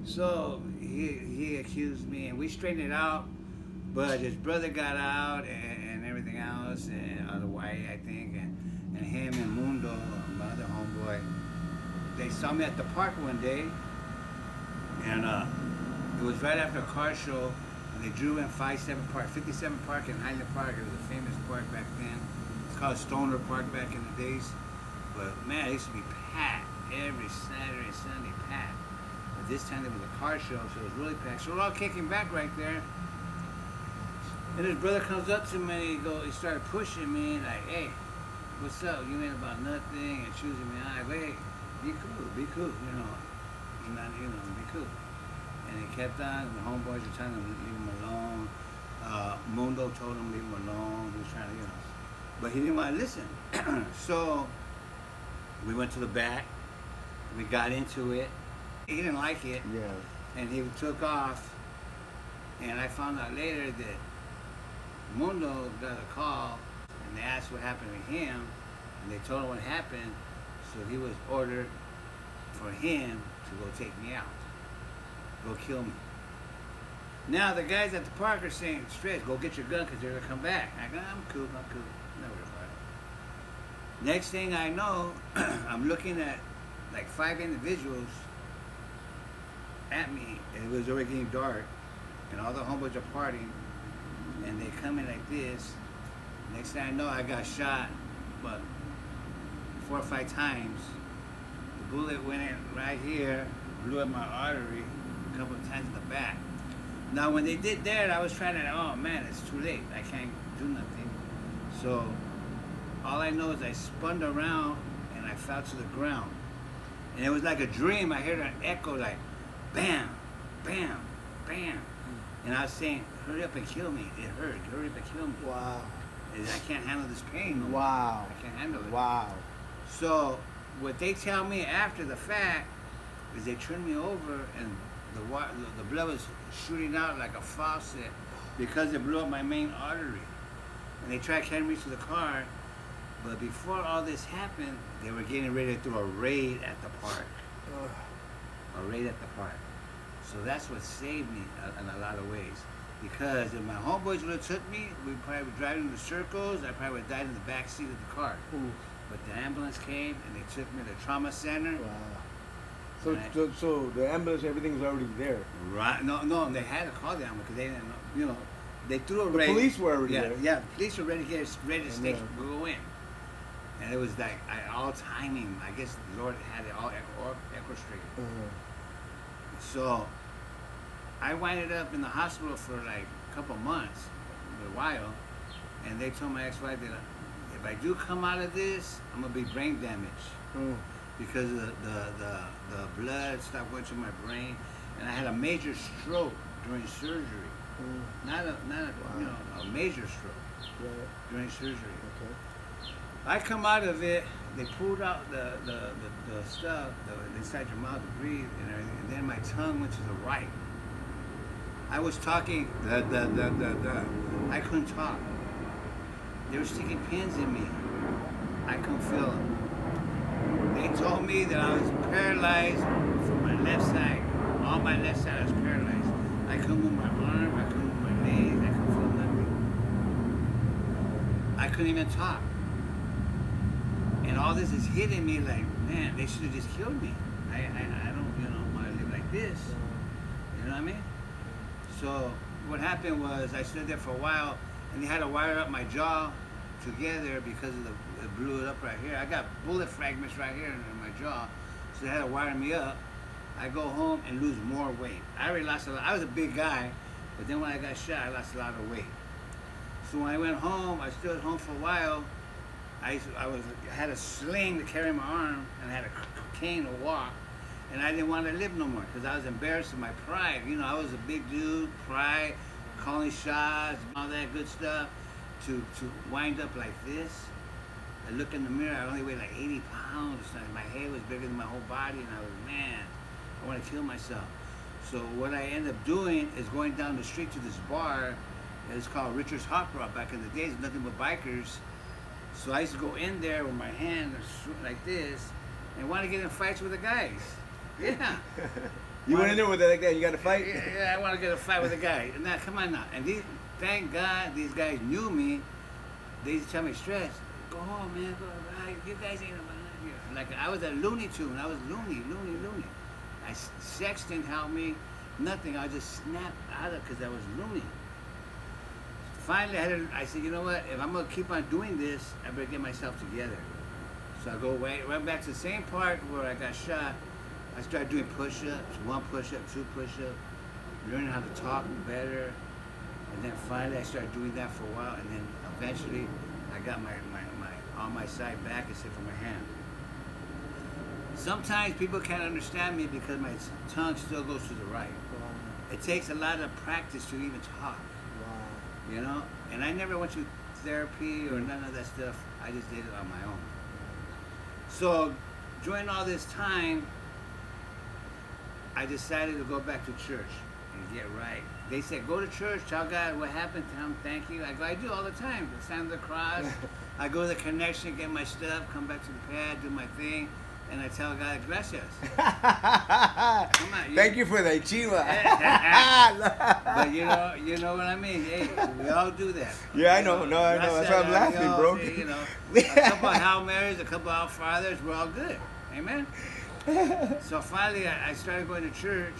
So he accused me, and we straightened it out. But his brother got out and everything else, and out of Hawaii, I think, and him and Mundo, my other homeboy, they saw me at the park one day, and it was right after a car show, and they drew in 57 Park in Highland Park. It was a famous park back then. It's called Stoner Park back in the days. But man, it used to be packed every Saturday, Sunday, packed. But this time it was a car show, so it was really packed. So we're all kicking back right there. And his brother comes up to me and he started pushing me like, hey, what's up? You ain't about nothing and choosing me. I go, hey, be cool, you know. Not, you know, be cool. And he kept on, the homeboys were telling him to leave him alone. Mundo told him to leave him alone. He was trying to, you know. But he didn't want to listen. So we went to the back. We got into it. He didn't like it. Yeah. And he took off. And I found out later that Mundo got a call, and they asked what happened to him, and they told him what happened, so he was ordered for him to go take me out, go kill me. Now the guys at the park are saying, straight, go get your gun because they're going to come back. I go, I'm cool, never about it. Next thing I know, I'm looking at like 5 individuals at me, and it was already getting dark, and all the homeboys are partying. And they come in like this. Next thing I know, I got shot, but 4 or 5 times. The bullet went in right here, blew up my artery a couple of times in the back. Now, when they did that, I was trying to, oh man, it's too late. I can't do nothing. So, all I know is I spun around and I fell to the ground. And it was like a dream. I heard an echo like, bam, bam, bam. And I was saying, hurry up and kill me. It hurt. Hurry up and kill me. Wow. And I can't handle this pain. No more. Wow. I can't handle it. Wow. So what they tell me after the fact is they turned me over and the blood was shooting out like a faucet because it blew up my main artery. And they tried carrying me to the car. But before all this happened, they were getting ready to do a raid at the park. A raid at the park. So that's what saved me in a lot of ways. Because if my homeboys would have took me, we'd probably be driving in circles. I probably would have died in the back seat of the car. Ooh. But the ambulance came and they took me to the trauma center. Wow. So the ambulance, everything was already there. Right? No, they had to call the ambulance because they didn't know. You know, they threw a raid. The police were already there. Yeah, the police were ready to stay, go in. And it was like all timing. I guess the Lord had it all orchestrated. So I winded up in the hospital for like a couple months, a while, and they told my ex-wife that if I do come out of this, I'm gonna be brain damaged because the blood stopped going to my brain, and I had a major stroke during surgery. Not a you know, a major stroke during surgery. Okay. I come out of it. They pulled out the stuff inside your mouth to breathe and everything, and then my tongue went to the right. I was talking, I couldn't talk. They were sticking pins in me. I couldn't feel them. They told me that I was paralyzed from my left side. All my left side I was paralyzed. I couldn't move my arm, I couldn't move my legs, I couldn't feel nothing. I couldn't even talk. And all this is hitting me like, man, they should have just killed me. I don't, you know, want to live like this. You know what I mean? So what happened was I stood there for a while, and they had to wire up my jaw together because of it blew it up right here. I got bullet fragments right here in my jaw, so they had to wire me up. I go home and lose more weight. I already lost a lot. I was a big guy, but then when I got shot, I lost a lot of weight. So when I went home, I stood home for a while. I had a sling to carry my arm, and I had a cane to walk. And I didn't want to live no more because I was embarrassed of my pride. You know, I was a big dude, pride, calling shots, all that good stuff. To wind up like this, I look in the mirror, I only weighed like 80 pounds. My head was bigger than my whole body, and I was, man, I want to kill myself. So what I ended up doing is going down the street to this bar. It's called Richard's Hot Rod. Back in the days, nothing but bikers. So I used to go in there with my hand like this and want to get in fights with the guys. Yeah. You went in there with it like that. You got to fight. Yeah, I want to get a fight with a guy. Now, come on now. And thank God these guys knew me. They used to tell me, Stretch, go home, man. Go right. You guys ain't like I was a Looney Tune. I was loony. Sex didn't help me. Nothing. I just snapped out of it because I was loony. Finally, I said, you know what? If I'm gonna keep on doing this, I better get myself together. So I go right back to the same park where I got shot. I started doing push-ups, 1 push-up, 2 push-up, learning how to talk better. And then finally I started doing that for a while, and then eventually I got my on my side back except for my hand. Sometimes people can't understand me because my tongue still goes to the right. Wow. It takes a lot of practice to even talk, Wow. you know? And I never went to therapy or none of that stuff. I just did it on my own. So during all this time, I decided to go back to church and get right. They said, go to church, tell God what happened, tell him thank you. I go, I do all the time. Stand on the cross. I go to the connection, get my stuff, come back to the pad, do my thing, and I tell God, gracias. Come on, Thank you for the chiva. But you know what I mean. Hey, we all do that. Yeah, I know. No, I know. That's why I'm laughing, bro. Say, a couple of Hail Marys, a couple of Our Fathers, we're all good. Amen. So finally, I started going to church,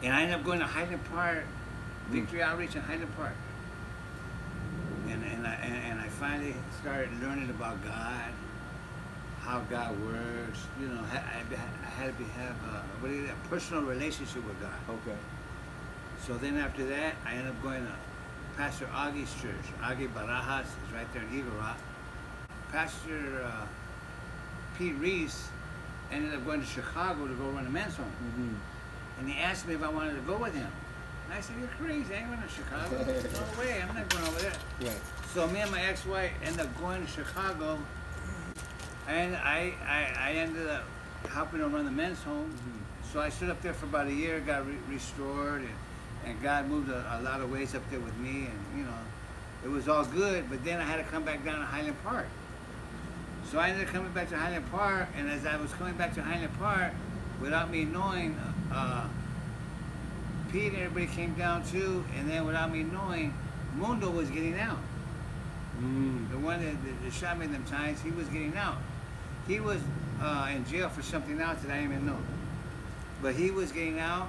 and I ended up going to Highland Park, Victory Outreach in Highland Park. And I finally started learning about God, how God works. You know, I had to have a personal relationship with God. Okay. So then after that, I ended up going to Pastor Augie's church. Augie Barajas is right there in Eagle Rock. Pastor Pete Reese ended up going to Chicago to go run a men's home. Mm-hmm. And he asked me if I wanted to go with him. And I said, you're crazy, I ain't going to Chicago. No way, I'm not going over there. Right. So me and my ex-wife ended up going to Chicago, and I ended up helping him run the men's home. Mm-hmm. So I stood up there for about a year, got restored, and God moved a lot of ways up there with me, and it was all good. But then I had to come back down to Highland Park. So I ended up coming back to Highland Park, and as I was coming back to Highland Park, without me knowing, Pete and everybody came down too, and then without me knowing, Mundo was getting out. The one that shot me them times, he was getting out. He was in jail for something else that I didn't even know. But he was getting out,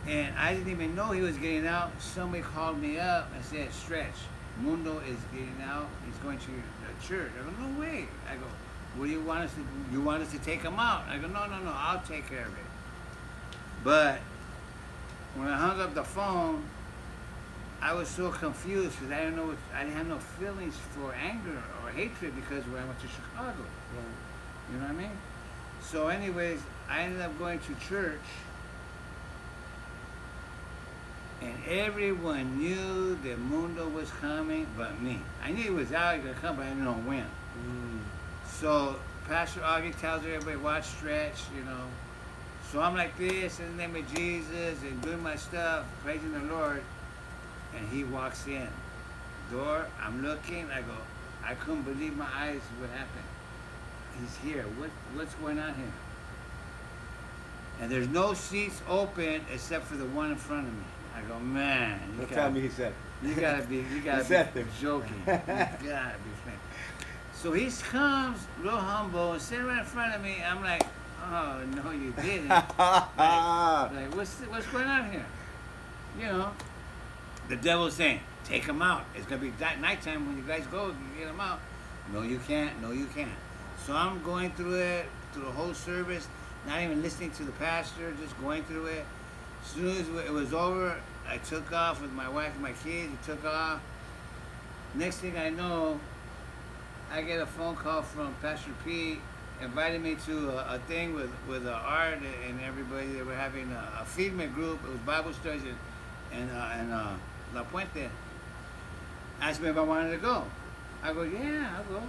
and I didn't even know he was getting out. Somebody called me up and said, Stretch, Mundo is getting out. He's going to the church. I go, no way. I go, what do you want us to do? You want us to take him out? I go, no, I'll take care of it. But when I hung up the phone, I was so confused because I didn't have no feelings for anger or hatred because when I went to Chicago. Right. You know what I mean? So anyways, I ended up going to church, and everyone knew that Mundo was coming but me. I knew he was out, he was going to come, but I didn't know when. So Pastor Augie tells everybody, watch Stretch, So I'm like this, in the name of Jesus, and doing my stuff, praising the Lord. And he walks in. Door, I'm looking, I go, I couldn't believe my eyes, what happened? He's here, what's going on here? And there's no seats open except for the one in front of me. I go, man, Don't tell me he said. you gotta be joking. You gotta be funny. So he comes real humble and sitting right in front of me. I'm like, oh no, you didn't. like what's going on here? The devil's saying, take him out. It's gonna be nighttime when you guys go. You get him out. No, you can't. No, you can't. So I'm going through the whole service, not even listening to the pastor, just going through it. As soon as it was over, I took off with my wife and my kids. We took off. Next thing I know, I get a phone call from Pastor P inviting me to a thing with Art and everybody. They were having a feedment group. It was Bible studies and La Puente. Asked me if I wanted to go. I go, yeah, I'll go.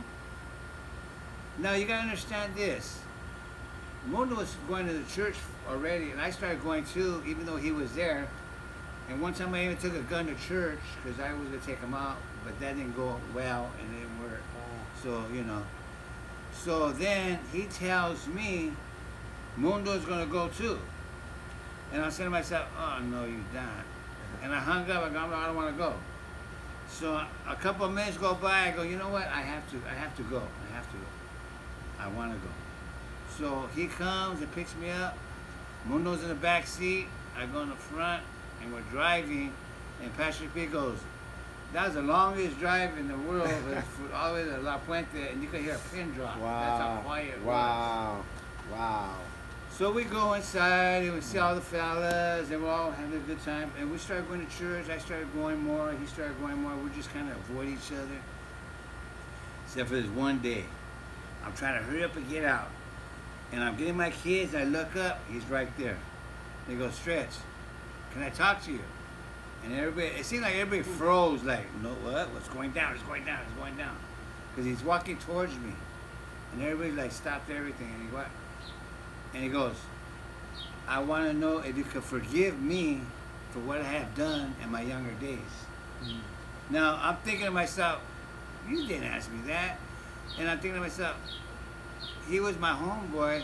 Now you gotta understand this. Mundo was going to the church already, and I started going too, even though he was there. And one time I even took a gun to church because I was gonna take him out, but that didn't go well and it didn't work. So So then he tells me Mundo's gonna go too. And I'm saying to myself, oh no, you don't. And I hung up. I go, I don't want to go. So a couple of minutes go by. I go, you know what? I have to go. I have to go. I want to go. So he comes and picks me up. Mundo's in the back seat. I go in the front, and we're driving. And Pastor P goes, that was the longest drive in the world. It's all the way to La Puente, and you could hear a pin drop. Wow. That's how quiet it was. Wow. So we go inside and we see all the fellas and we're all having a good time. And we started going to church. I started going more. He started going more. We just kind of avoid each other. Except for this one day. I'm trying to hurry up and get out. And I'm getting my kids. I look up. He's right there. They go, Stretch, can I talk to you? And everybody, it seemed like everybody froze. Like, no, what? What's going down? It's going down. It's going down. Because he's walking towards me. And everybody like stopped everything. And he what? And he goes, I want to know if you could forgive me for what I have done in my younger days. Mm. Now, I'm thinking to myself, you didn't ask me that. And I'm thinking to myself, he was my homeboy.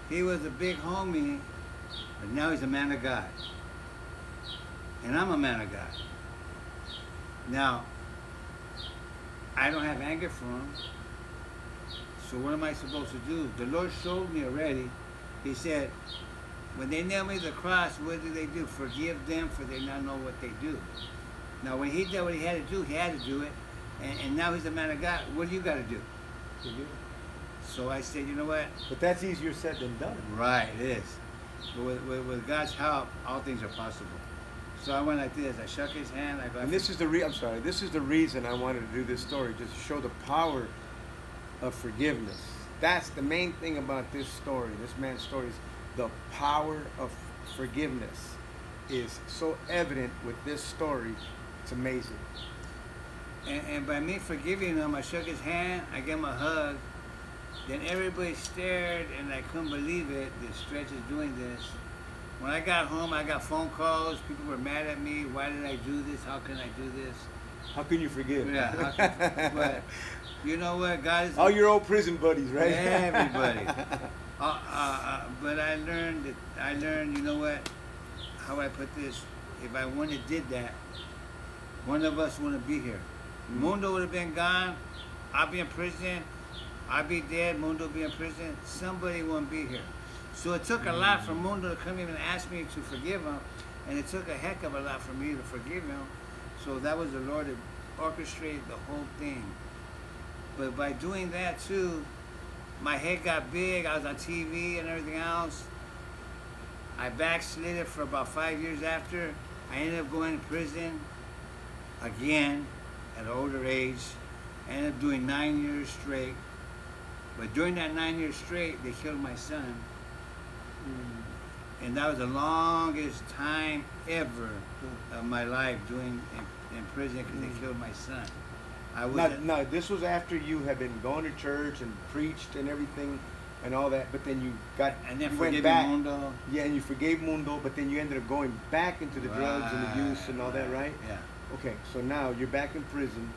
He was a big homie. But now he's a man of God. And I'm a man of God. Now, I don't have anger for him. So what am I supposed to do? The Lord showed me already. He said, when they nail me to the cross, what do? Forgive them, for they not know what they do. Now, when he did what he had to do it. And now he's a man of God. What do you got to do? So I said, you know what? But that's easier said than done. Right, it is. But with God's help, all things are possible. So I went like this. I shook his hand. And this is the This is the reason I wanted to do this story, just to show the power of forgiveness. That's the main thing about this story, this man's story, is the power of forgiveness is so evident with this story. It's amazing. And by me forgiving him, I shook his hand, I gave him a hug. Then everybody stared, and I couldn't believe it, that Stretch is doing this. When I got home, I got phone calls. People were mad at me. Why did I do this? How can I do this? How can you forgive? Yeah, but you know what? God is... All your old prison buddies, right? Everybody. But I learned, you know what? How I put this? If I wouldn't have did that, one of us wouldn't be here. Mundo would have been gone. I'd be in prison. I'd be dead. Mundo would be in prison. Somebody wouldn't be here. So it took a lot for Mundo to come even and ask me to forgive him. And it took a heck of a lot for me to forgive him. So that was the Lord that orchestrated the whole thing. But by doing that too, my head got big. I was on TV and everything else. I backslid for about 5 years after. I ended up going to prison again at an older age. I ended up doing 9 years straight. But during that 9 years straight, they killed my son. And that was the longest time ever of my life doing in prison because they killed my son. Now, this was after you had been going to church and preached and everything and all that, but then you went back. Mundo. Yeah, and you forgave Mundo, but then you ended up going back into the drugs and the use and all that, right? Yeah. Okay, so now you're back in prison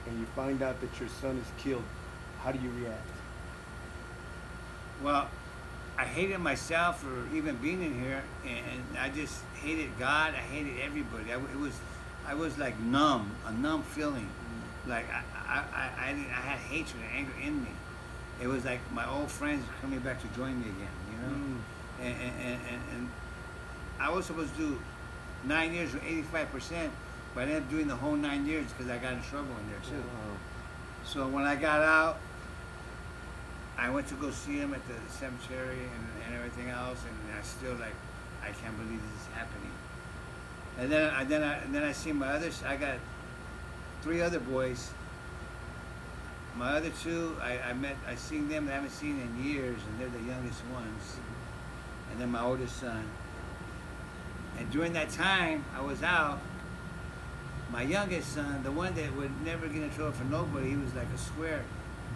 and you find out that your son is killed. How do you react? Well, I hated myself for even being in here, and I just hated God. I hated everybody. I was like numb, a numb feeling. Like I had hatred and anger in me. It was like my old friends coming back to join me again, you know. And I was supposed to do 9 years or 85%, but I ended up doing the whole 9 years because I got in trouble in there too. Wow. So when I got out, I went to go see him at the cemetery and everything else, and I still like, I can't believe this is happening. And then I see my others. I got 3 other boys. My other 2, I seen them. I haven't seen in years, and they're the youngest ones. And then my oldest son. And during that time I was out, my youngest son, the one that would never get in trouble for nobody, he was like a square.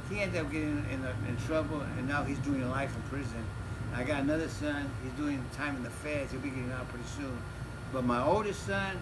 He ended up getting in trouble, and now he's doing life in prison. I got another son. He's doing time in the feds. He'll be getting out pretty soon. But my oldest son,